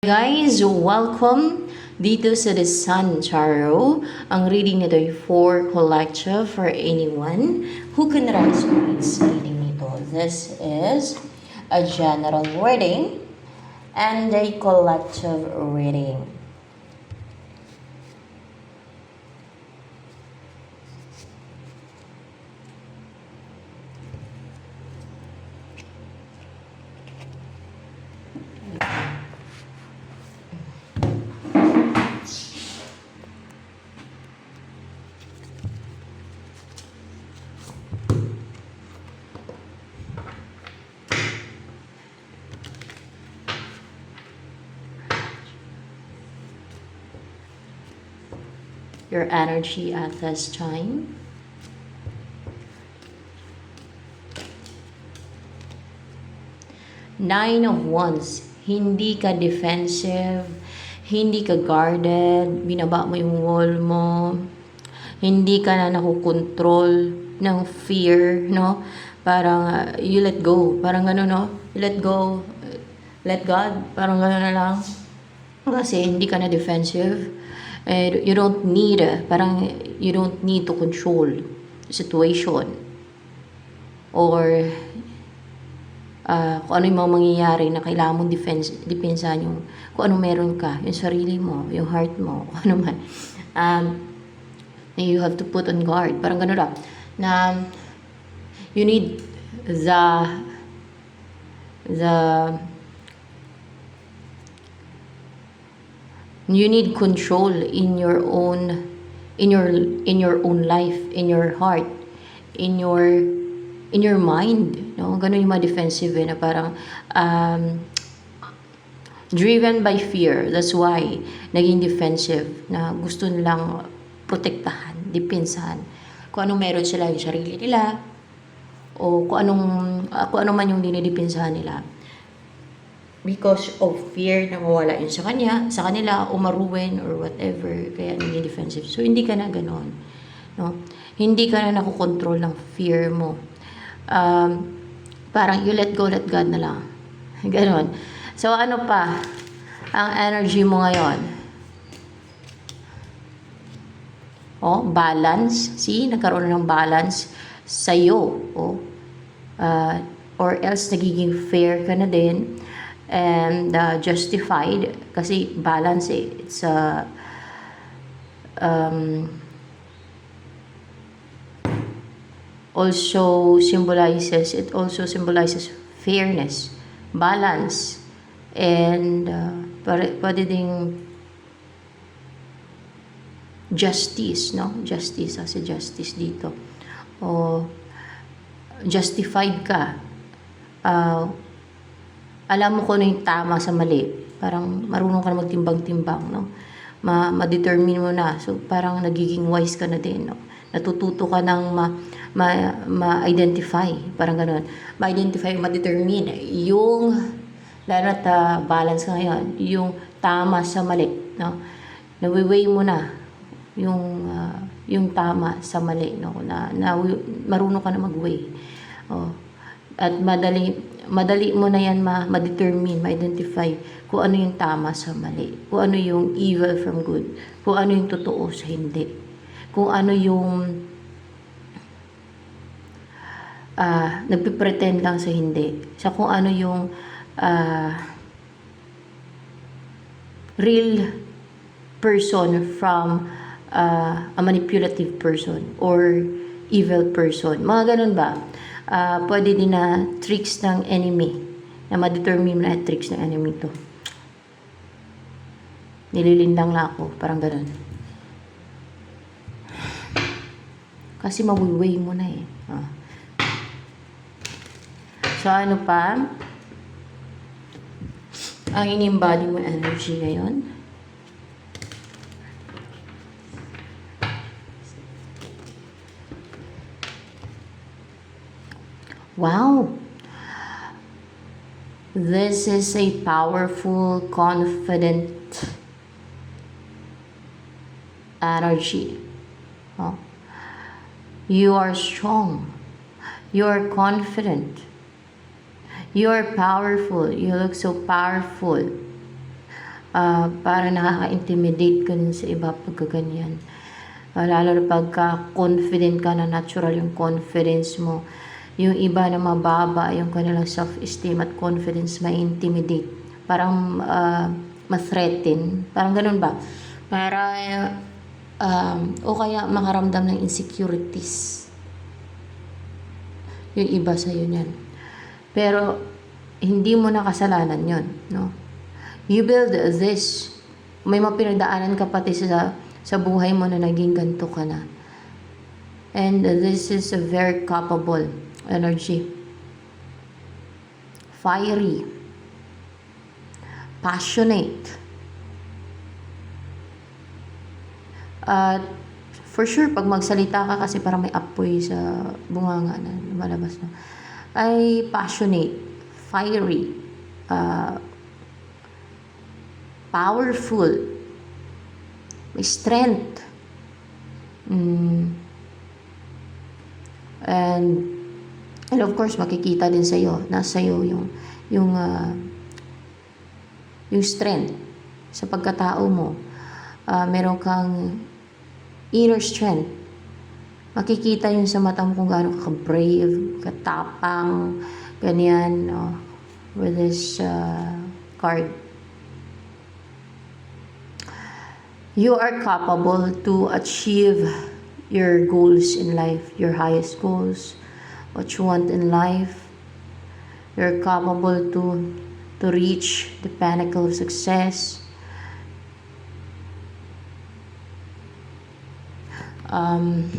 Guys, welcome dito sa The Sun Tarot. Ang reading nito ay for collective for anyone who can resonate sa reading nito. This is a general reading and a collective reading. Your energy at this time. Nine of Wands. Hindi ka defensive, hindi ka guarded, binaba mo yung wall mo, hindi ka na nakukontrol ng fear, no? Parang you let go, parang gano'n, no? You let go, let God, parang gano'n na lang. Kasi hindi ka na defensive. You don't need, parang you don't need to control the situation. Or kung ano yung mga mangyayari na kailangan mong depensahan yung kung ano meron ka, yung sarili mo, yung heart mo, kung ano man. You have to put on guard. Parang gano'n lang. Na you need you need control in your own life, in your heart, in your mind, no? Ganun yung mga defensive na parang driven by fear. That's why naging defensive, na gusto nilang protektahan, depensahan kung anong meron sila, yung sarili nila, o kung ano man yung dinidepensahan nila. Because of fear na mawala yun sa kanila, o maruin, or whatever, kaya naging defensive. So, hindi ka na ganon. No? Hindi ka na nakokontrol ng fear mo. Parang you let go, let God na lang. Ganon. So, ano pa ang energy mo ngayon? Balance. See, nagkaroon ng balance sa'yo. Or else, nagiging fair ka na din. And justified, kasi balance it's also symbolizes fairness, balance, and pwede ding justice, no? Justice, kasi justice dito. O justified ka. Alam mo kung ano yung tama sa mali. Parang marunong ka na magtimbang-timbang, no? Ma-determine mo na. So, parang nagiging wise ka na din, no? Natututo ka ng ma-identify. Parang gano'n. Ma-identify, ma-determine. Yung, lalo na balance ka ngayon, yung tama sa mali, no? Nawi-weigh mo na yung tama sa mali, no? Na marunong ka na mag-weigh. At madali mo na yan ma-determine, ma-identify kung ano yung tama sa mali, kung ano yung evil from good, kung ano yung totoo sa hindi, kung ano yung nagpipretend lang sa hindi, sa kung ano yung real person from a manipulative person or evil person. Mga ganun ba? Pwede din na tricks ng enemy, na ma-determine na tricks ng enemy to. Nililindang lang ako, parang ganun. Kasi mawiway mo na eh. So, ano pa? Ang in-embody mo energy ngayon. Wow! This is a powerful, confident energy. You are strong. You are confident. You are powerful. You look so powerful. para nakaka-intimidate ka din sa iba pagka ganyan. Lalo na pagka confident ka na, natural yung confidence mo. Yung iba na mababa yung kanilang self-esteem at confidence, ma-intimidate. Parang ma-threaten. Parang ganun ba? Para, o kaya makaramdam ng insecurities. Yung iba sa'yo niyan. Pero, hindi mo na kasalanan yun, no? You build this. May mapinagdaanan ka pati sa buhay mo na naging ganito ka na. And this is a very capable energy. Fiery. Passionate. At for sure, pag magsalita ka kasi parang may apoy sa bunganga na lumalabas na, ay passionate, fiery, powerful, may strength, and of course makikita din sa iyo, nasa iyo yung strength sa pagkatao mo. Meron kang inner strength. Makikita yun sa mata mo kung gaano ka brave, katapang, ganyan, no? With this card. You are capable to achieve your goals in life, your highest goals, what you want in life. You're capable to reach the pinnacle of success. Ano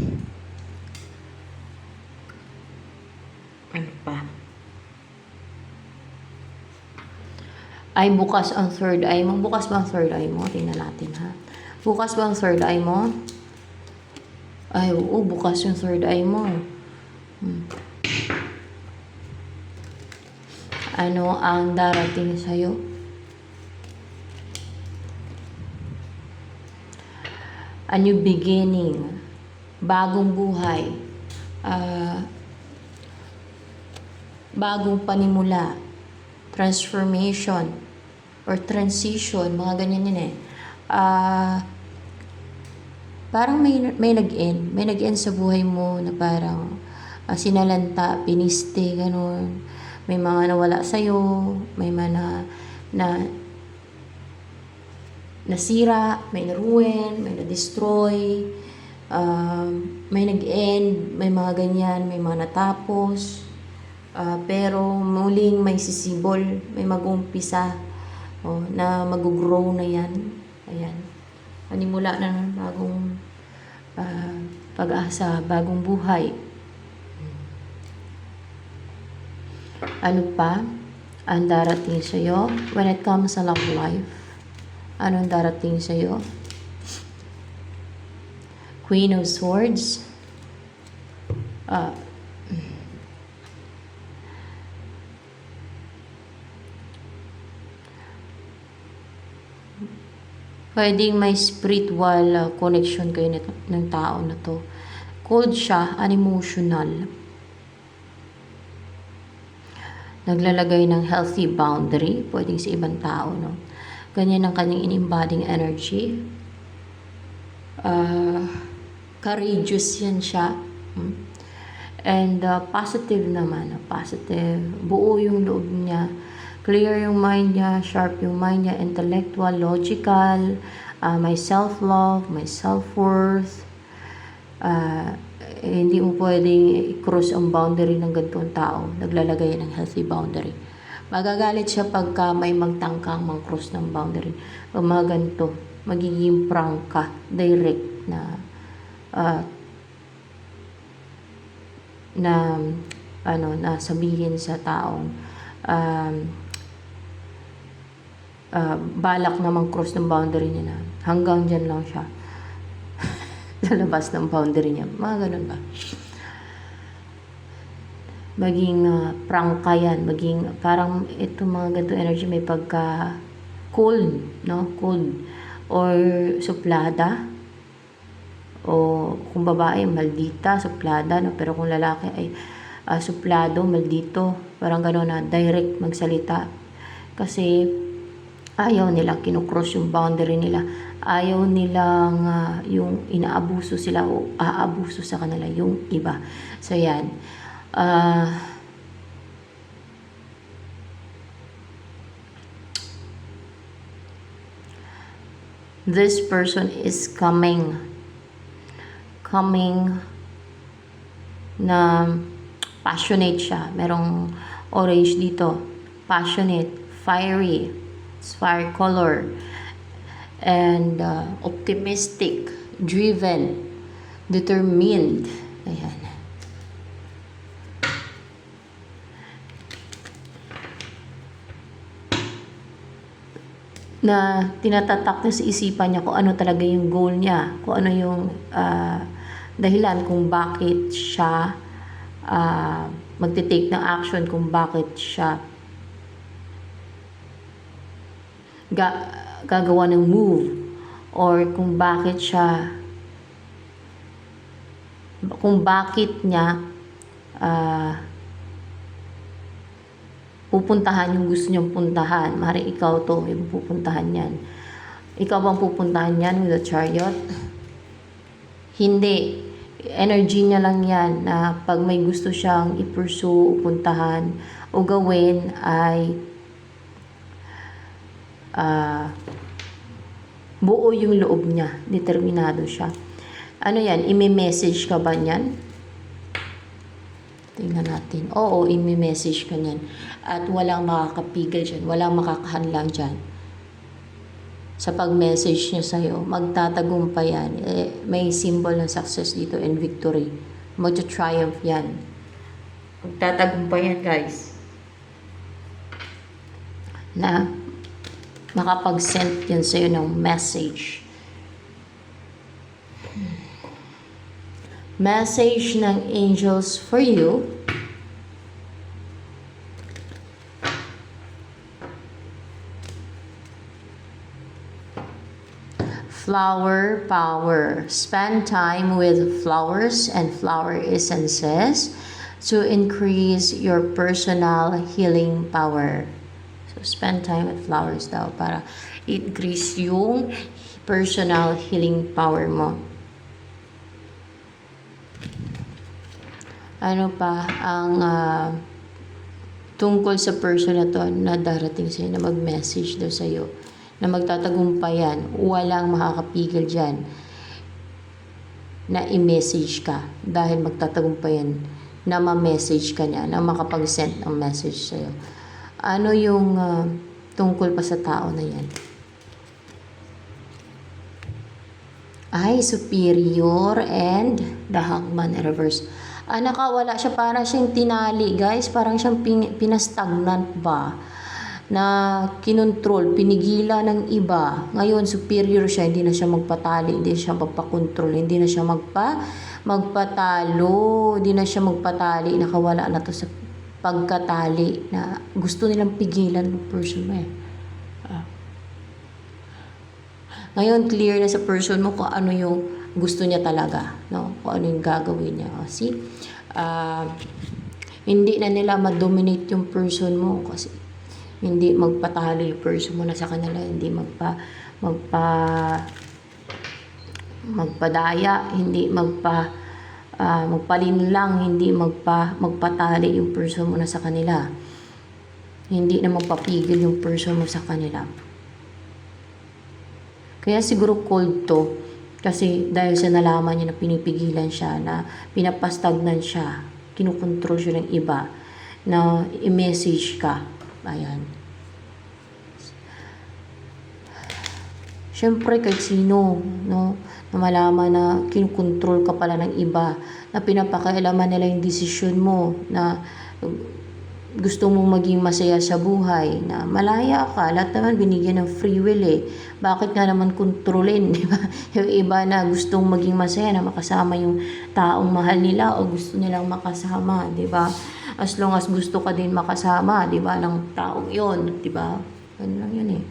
pa? Ay, bukas ang third eye mo. Bukas ba ang third eye mo? Tingnan natin, ha? Bukas ba ang third eye mo? Ay, oo, bukas yung third eye mo. Ano ang darating sa'yo? A new beginning. Bagong buhay. Bagong panimula. Transformation. Or transition. Mga ganyan yun eh. Parang may nag-end. May nag-end sa buhay mo na parang sinalanta, piniste, ganun. May mga nawala sa'yo. May mga nasira, may naruin, may na-destroy, may nag-end, may mga ganyan, may mga natapos. Pero muling may sisibol, may mag-umpisa, na mag-grow na yan. Ayan. Panimula na ng bagong pag-asa, bagong buhay. Ano pa ang darating sa'yo when it comes sa love life? Anong darating sa'yo? Queen of Swords. Pwedeng may spiritual connection kayo ng tao na to. Cold siya, unemotional. Naglalagay ng healthy boundary, pwedeng sa ibang tao, no? Ganyan ang kanyang in-embodying energy. Courageous yan siya. And positive naman, positive. Buo yung loob niya. Clear yung mind niya, sharp yung mind niya, intellectual, logical, may self-love, may self-worth. Hindi mo pwedeng i-cross ang boundary ng ganitong tao. Naglalagay ng healthy boundary. Magagalit siya pagka may magtangkang mang-cross ng boundary. O mga ganito, magiging prank ka, direct na na sabihin sa taong balak na mang-cross ng boundary niya na hanggang dyan lang siya. Lalabas ng boundary niya. Mga ganun ba? Maging prangka yan. Maging parang itong mga ganito energy may pagka cold, no? Cold. Or suplada. O kung babae, maldita, suplada, no? Pero kung lalaki ay suplado, maldito. Parang gano'n na direct magsalita. Kasi Ayaw nilang kinukross yung boundary nila. Ayaw nilang yung inaabuso sila o aabuso sa kanila yung iba. So, yan. This person is coming na passionate siya. Merong orange dito. Passionate, fiery, fire color, and optimistic, driven, determined. Ayan. Na tinatatak niya sa isipan niya kung ano talaga yung goal niya, kung ano yung dahilan kung bakit siya magte-take ng action, kung bakit siya gagawa ng move, or kung bakit niya pupuntahan yung gusto niyang puntahan. Maaaring ikaw to yung pupuntahan yan. Ikaw bang pupuntahan yan with the Chariot? Hindi. Energy niya lang yan na pag may gusto siyang i-pursue, puntahan, o gawin ay buo yung loob niya. Determinado siya. Ano yan? Imi-message ka ba niyan? Tingnan natin. Oo, imi-message ka niyan. At walang makakapigil dyan. Walang makakahadlang dyan. Sa pag-message niya sa'yo, magtatagumpay yan. May symbol ng success dito and victory. Mag-triumph yan. Magtatagumpay yan, guys. Na makapag-send yan sa'yo ng message. Message ng angels for you. Flower power. Spend time with flowers and flower essences to increase your personal healing power. So, spend time with flowers daw para increase yung personal healing power mo. Ano pa ang tungkol sa person na to na darating sa'yo, na mag-message daw sa'yo, na magtatagumpayan, walang makakapigil dyan na i-message ka dahil magtatagumpayan na ma-message ka niya, na makapag-send ng message sa'yo. Ano yung tungkol pa sa tao na yan? Ay, superior and the hangman reverse. Nakawala siya, parang siyang tinali, guys. Parang siyang pinastagnant ba? Na kinontrol, pinigila ng iba. Ngayon, superior siya, hindi na siya magpatali, hindi siya magpakontrol, hindi na siya magpatalo, hindi na siya magpatali. Nakawala na to sa pagkatali na gusto nilang pigilan ng person mo eh. Ngayon, clear na sa person mo kung ano yung gusto niya talaga, no? Kung ano yung gagawin niya. See? Hindi na nila ma-dominate yung person mo kasi hindi magpatalo yung person mo na sa kanila, hindi magpadaya, hindi magpalinlang, hindi magpatali yung person mo na sa kanila. Hindi na magpapigil yung person mo sa kanila. Kaya siguro cold to. Kasi dahil sa nalaman niya na pinipigilan siya, na pinapastagnan siya, kinukontrol siya ng iba, na i-message ka. Ayan. Siyempre, kahit sino, no, na malaman na kinukontrol ka pala ng iba, na pinapakailaman nila yung desisyon mo, na gusto mo maging masaya sa buhay, na malaya ka, lahat naman binigyan ng free will eh. Bakit nga naman kontrolin, di ba? Yung iba na gustong maging masaya, na makasama yung taong mahal nila o gusto nilang makasama, di ba? As long as gusto ka din makasama, di ba, ng taong yon, di ba? Ganun lang yun eh.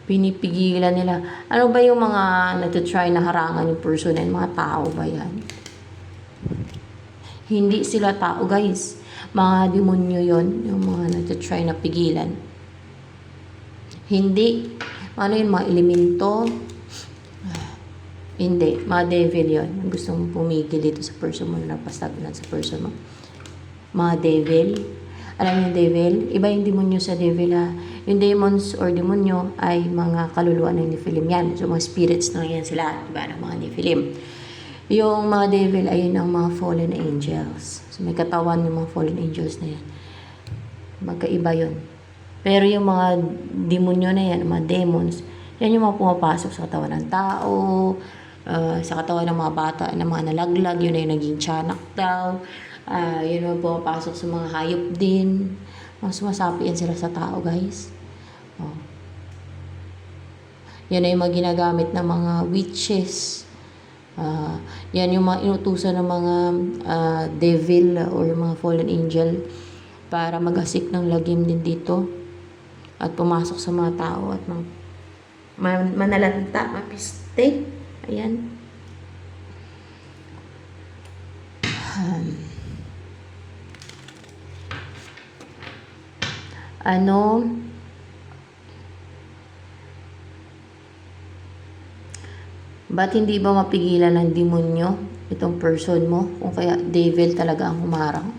Pinipigilan nila. Ano ba yung mga nagtitry na harangan yung person and mga tao ba yan? Hindi sila tao, guys. Mga demonyo yon, yung mga nagtatry na pigilan. Hindi. Ano yun, mga elemento? Hindi. Mga devil yon. Gustong pumigil dito sa person mo, napastagnan sa person mo. Mga devil. Alam niyo yung devil? Iba yung demonyo sa devil, ha. Yung demons or demonyo ay mga kaluluwa ng Nephilim yan. So, mga spirits na yan sila. Diba? Ng mga Nephilim. Yung mga devil ay yun ang mga fallen angels. So, may katawan yung mga fallen angels na yan. Magkaiba yun. Pero yung mga demonyo na yan, mga demons, yan yung mga pumapasok sa katawan ng tao, sa katawan ng mga bata, ng mga nalaglag, yun ay naging tiyanak daw. Yun yung pumapasok sa mga hayop din. Mga sumasapi yan sila sa tao, guys. Oh. Yan ay mga ginagamit ng mga witches. Yan yung mga inutusan ng mga devil or mga fallen angel para mag-asik ng lagim din dito at pumasok sa mga tao at manalanta, mapiste. Ayan. Ba't hindi ba mapigilan ng demonyo itong person mo? Kung kaya devil talaga ang humarang?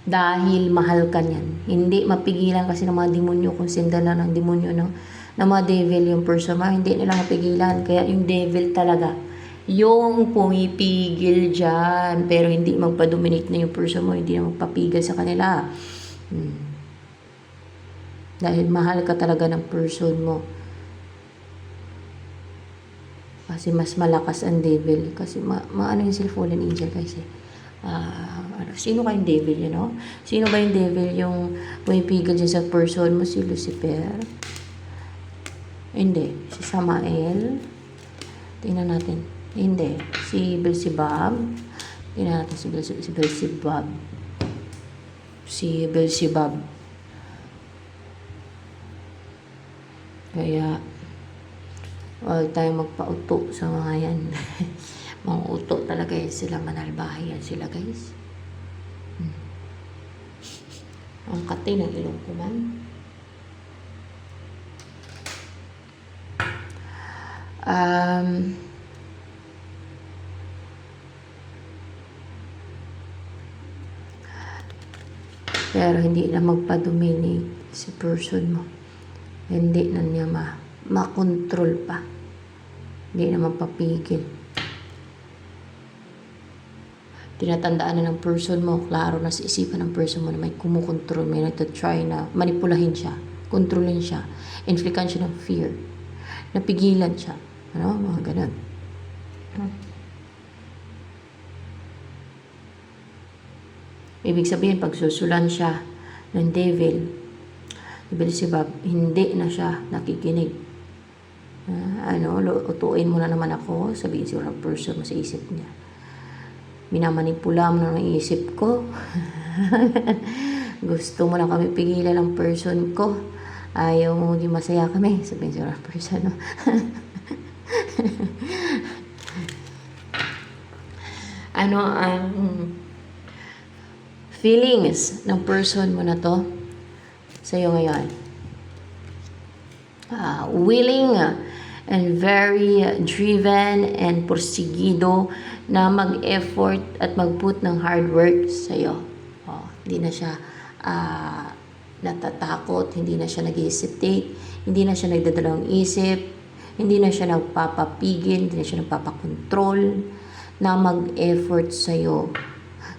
Dahil mahal ka niyan. Hindi mapigilan kasi ng mga demonyo kung sindan na ng demonyo ng mga devil yung person mo. Hindi nila mapigilan. Kaya yung devil talaga yung pumipigil dyan. Pero hindi magpa-dominate na yung person mo. Hindi na magpapigil sa kanila. Dahil mahal ka talaga ng person mo. Kasi mas malakas ang devil. Kasi ano yung sila fallen angel kasi. Sino kayong devil, you know? Sino ba yung devil yung pumipigil dyan sa person mo? Si Lucifer? Hindi. Si Samael? Tingnan natin. Hindi. Si Beelzebub? Tingnan natin si Beelzebub. Si Beelzebub. Kaya huwag tayo magpauto sa mga yan. Mga uto talaga yan sila, manalbahay yan sila, guys. Ang kati ng ilong ko man. Pero hindi na magpa-dominate si person mo. Hindi na niya makontrol pa. Hindi na mapapigil. Tinatandaan na ng person mo, klaro na sa isipan ng person mo na may kumukontrol, may nagtatry na manipulahin siya, kontrolin siya, inflikan siya ng fear, napigilan siya. Ano? Mga ganun. Ibig sabihin, pag susulan siya ng devil, Beelzebub, hindi na siya nakikinig. Utuin mo na naman ako, sabihin siguro ng person mo sa isip niya. Minamanipula mo na ng isip ko. Gusto mo na kami pigilan ng person ko. Ayaw mo maging masaya kami, sabihin siguro ng person mo. Ano ang feelings ng person mo na to sa'yo ngayon? Willing and very driven and porsigido na mag-effort at mag-put ng hard work sa'yo. Hindi na siya natatakot, hindi na siya nag-hesitate, hindi na siya nagdadalawang isip, hindi na siya nagpapapigil, hindi na siya nagpapakontrol na mag-effort sa'yo.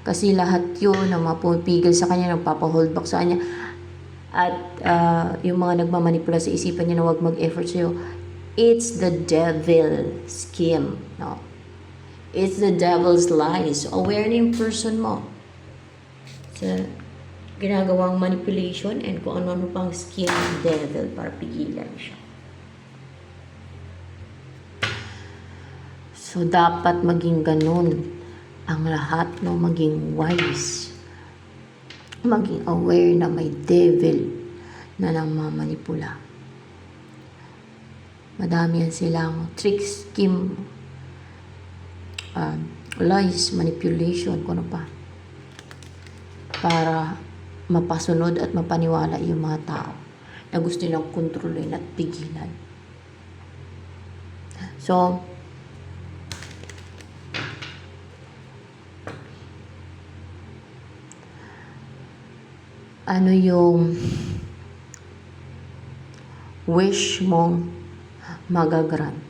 Kasi lahat yun na mapupigil sa kanya, nagpapahold back sa kanya, at yung mga nagmamanipula sa isipan niya na huwag mag-effort sa'yo, it's the devil scheme. No? It's the devil's lies. So, aware na yung person mo sa ginagawang manipulation and kung ano-ano pang scheme ng devil para pigilan siya. So, dapat maging ganun ang lahat, no? Maging wise. Maging aware na may devil na namamanipula. Madami yan silang trick, scheme, lies, manipulation, kung ano pa. Para mapasunod at mapaniwala yung mga tao na gusto nilang kontrolin at pigilan. So, ano yung wish mong magagrant?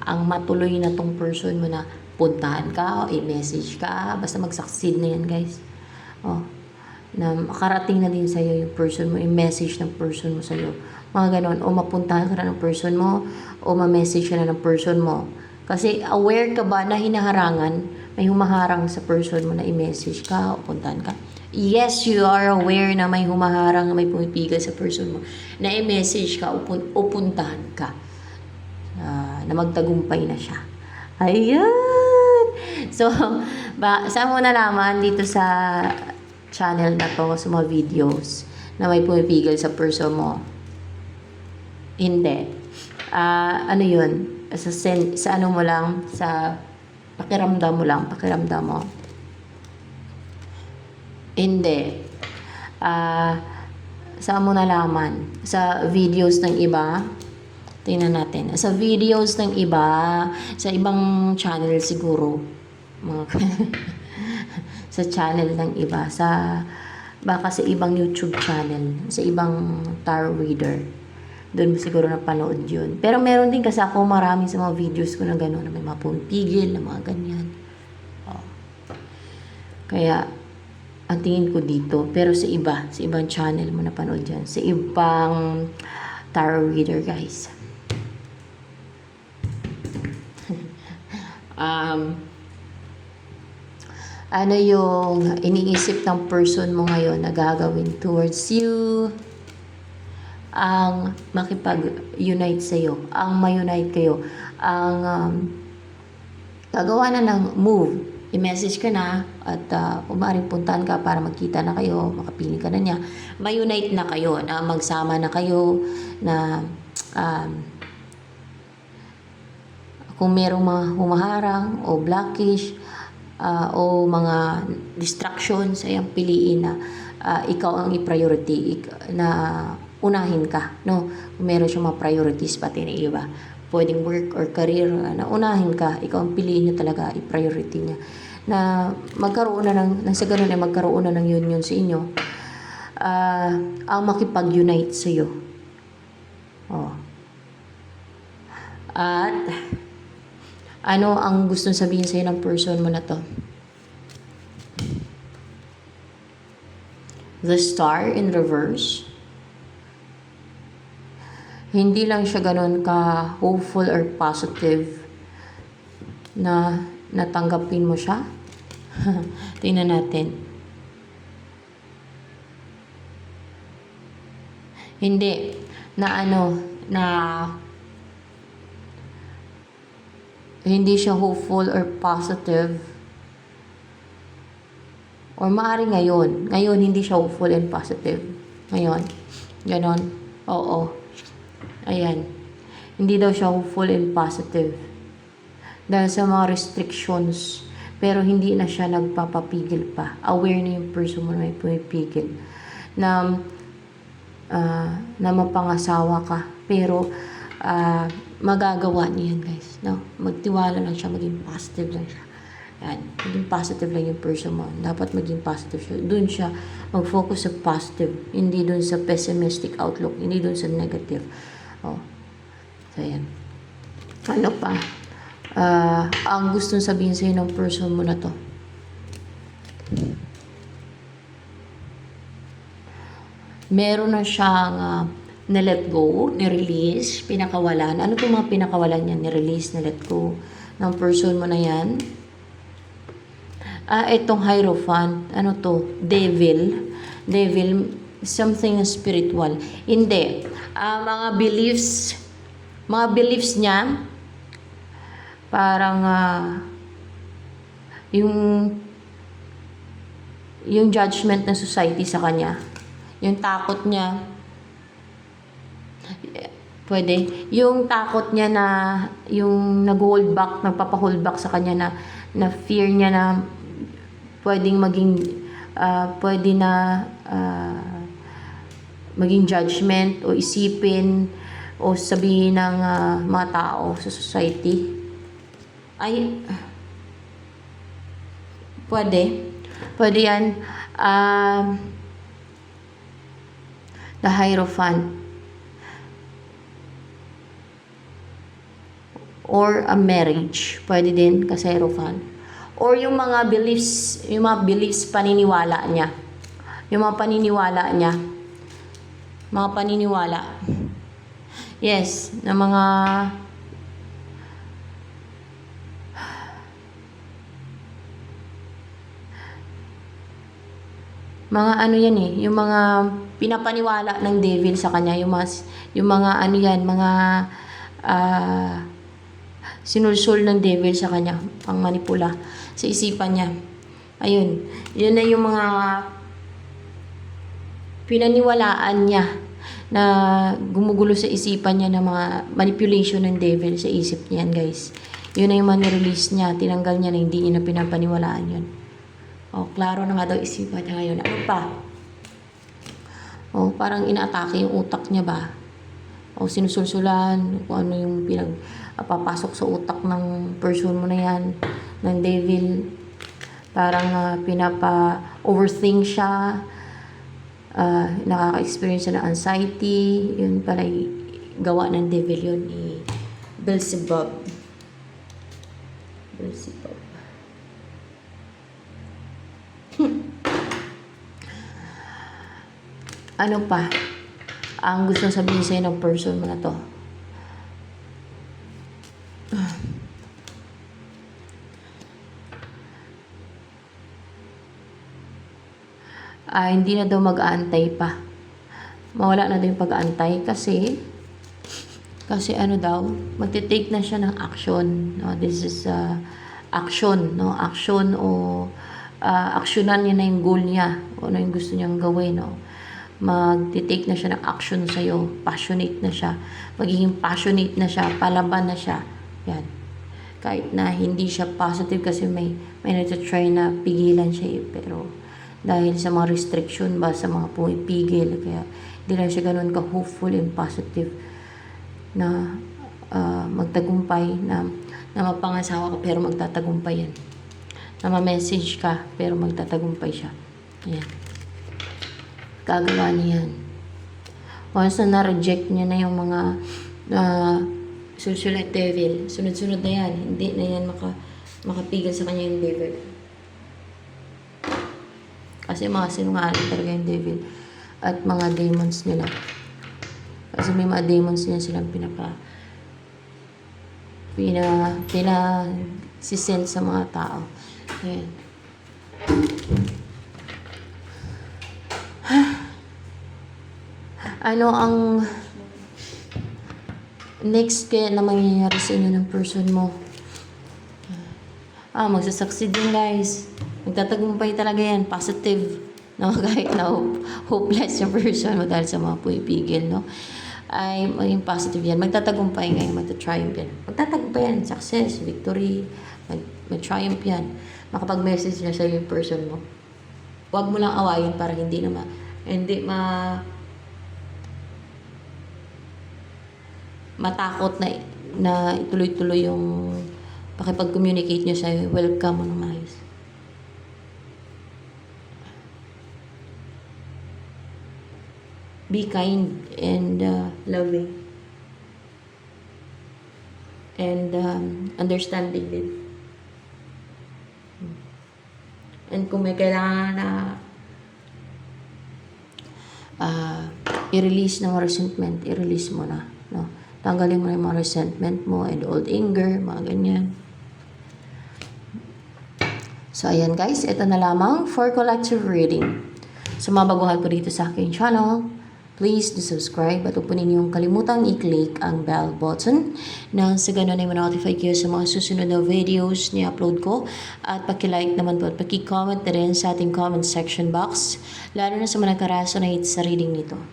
Ang matuloy na tong person mo na puntahan ka o i-message ka, basta mag-succeed na yan, guys. Na makarating na din sa'yo yung person mo, i-message ng person mo sa'yo. Mga ganon. O mapuntahan ka na ng person mo, o ma-message ka na ng person mo. Kasi aware ka ba na hinaharangan, may humaharang sa person mo na i-message ka o puntahan ka? Yes, you are aware na may humaharang, may pumipigil sa person mo na i-message ka o puntahan ka. Na magtagumpay na siya. Ayan! So, saan mo nalaman dito sa channel na to, sa mga videos na may pumipigil sa person mo? Hindi. Ano yun? Sa ano mo lang, sa pakiramdam mo lang, pakiramdam mo. Hindi. Saan mo nalaman? Sa videos ng iba? Tingnan natin. Sa videos ng iba, sa ibang channel siguro. Sa channel ng iba. Baka sa ibang YouTube channel. Sa ibang tarot reader. Doon mo siguro napanood yun. Pero meron din kasi ako marami sa mga videos ko na gano'n. Na may mga pumipigil, na mga ganyan. Kaya, ang tingin ko dito. Pero sa ibang channel mo napanood yan. Sa ibang tarot reader, guys. Ano yung iniisip ng person mo ngayon na gagawin towards you, ang makipag-unite sa'yo, ang ma-unite kayo, ang gagawa na ng move, i-message ka na at umaring puntahan ka para magkita na kayo, makapiling ka na niya, ma-unite na kayo, na magsama na kayo, na kung merong mga humaharang o blockish o mga distractions, ay ang piliin na ikaw ang i-priority, na unahin ka, no? Kung meron siyang mga priorities pati na iba, pwedeng work or career, na unahin ka, ikaw ang piliin niya talaga, i-priority niya, na magkaroon na sa ganun ay magkaroon na ng union sa inyo, ang makipag-unite sa iyo. At ano ang gustong sabihin sa'yo ng person mo na to? The Star in reverse. Hindi lang siya ganun ka hopeful or positive na natanggapin mo siya. Tingnan natin. Hindi. Hindi siya hopeful or positive. Or maaari ngayon. Ngayon, hindi siya hopeful and positive. Ngayon. Ganon. Oo. Ayan. Hindi daw siya hopeful and positive. Dahil sa mga restrictions. Pero hindi na siya nagpapapigil pa. Aware na yung person mo na may pumipigil. Na mapangasawa ka. Pero, magagawa niya yan, guys. No? Magtiwala lang siya, maging positive lang siya. Yan. Maging positive lang yung person mo. Dapat maging positive siya. Doon siya mag-focus sa positive. Hindi doon sa pessimistic outlook. Hindi doon sa negative. So, yan. Ano pa? Ang gustong sabihin sa'yo ng person mo na to. Meron na siyang na-let go, ni-release, pinakawalan. Ano itong mga pinakawalan niya? Ni-release, na-let go ng person mo na yan. Itong Hierophant, ano to? Devil, something spiritual. Hindi. Mga beliefs niya, parang yung judgment ng society sa kanya, yung takot niya, Pwede. Yung takot niya na, yung nag-hold back, nagpapa-hold back sa kanya na fear niya na pwedeng maging, pwede na maging judgment o isipin o sabihin ng mga tao sa society. Ay, pwede. Pwede yan. The Hierophant. Or a marriage. Pwede din kasi Hierophant. Or yung mga beliefs, paniniwala niya. Yung mga paniniwala niya. Mga paniniwala. Yes, na mga ano yan eh, yung mga pinapaniwala ng devil sa kanya, yung mga ano yan, mga sinulsul ng devil sa kanya, pang manipula sa isipan niya. Ayun, yun na yung mga pinaniwalaan niya na gumugulo sa isipan niya ng mga manipulation ng devil sa isip niyan, guys. Yun na yung man-release niya, tinanggal niya na hindi niya na pinapaniwalaan yun. O, klaro na nga daw isipan niya ngayon. Ano pa? O, parang inaatake yung utak niya ba? O, sinusulsulan, kung ano yung papasok sa utak ng person mo na yan, ng devil. Parang pinapa-overthink siya. Nakaka-experience siya ng anxiety. Yun pala gawa ng devil yun ni Beelzebub. Ano pa ang gusto sabihin sa'yo ng person mo na to? Hindi na daw mag-aantay pa. Mawala na daw yung pag-aantay kasi ano daw, magte-take na siya ng action. No? This is action, no? Action o aksyonan niya na yung goal niya o ano yung gusto niyang gawin, no? Magte-take na siya ng action sa'yo. Passionate na siya. Magiging passionate na siya. Palaban na siya. Yan. Kahit na hindi siya positive kasi may nagtatry na pigilan siya eh. Pero dahil sa mga restriction ba, sa mga pumipigil, kaya hindi lang siya ganun ka-hopeful and positive na magtagumpay, na mapangasawa ka pero magtatagumpay yan. Na ma-message ka pero magtatagumpay siya. Ayan. Gagawa niya yan. Once na na-reject niya na yung mga susunod devil, sunod-sunod na yan, hindi na yan makapigil sa kanya yung devil. Kasi mga sinungaling talaga yung devil at mga demons nila. Kasi may mga demons niya silang sisend sa mga tao. Ayan. Ano ang next kaya na mangyayari sa inyo ng person mo? Magsasucceed din, guys. Magtatagumpay talaga yan. Positive. No? Kahit na hopeless yung person mo dahil sa mga pumipigil, no? Ay maging positive yan. Magtatagumpay ngayon. Magta-triumph yan. Magtatagumpay yan. Success, victory. Mag-triumph yan. Makapag-message na sa'yo yung person mo. Huwag mo lang awayin para hindi matakot na ituloy-tuloy yung pakipag-communicate nyo sa'yo. Welcome mo ng maayos. Be kind and loving. And understanding din. And kung may kailangan na i-release ng resentment, i-release mo na. No? Tanggalin mo na yung mga resentment mo and old anger, mga ganyan. So, ayan guys, ito na lamang for collective reading. So, mabaguhan po dito sa aking channel, please do subscribe at huwag po ninyong kalimutang i-click ang bell button nang sa ganun ay ma-notify kayo sa mga susunod na videos ni upload ko at paki-like naman po at paki-comment na rin sa ating comment section box lalo na sa mga nakaresonate sa reading nito.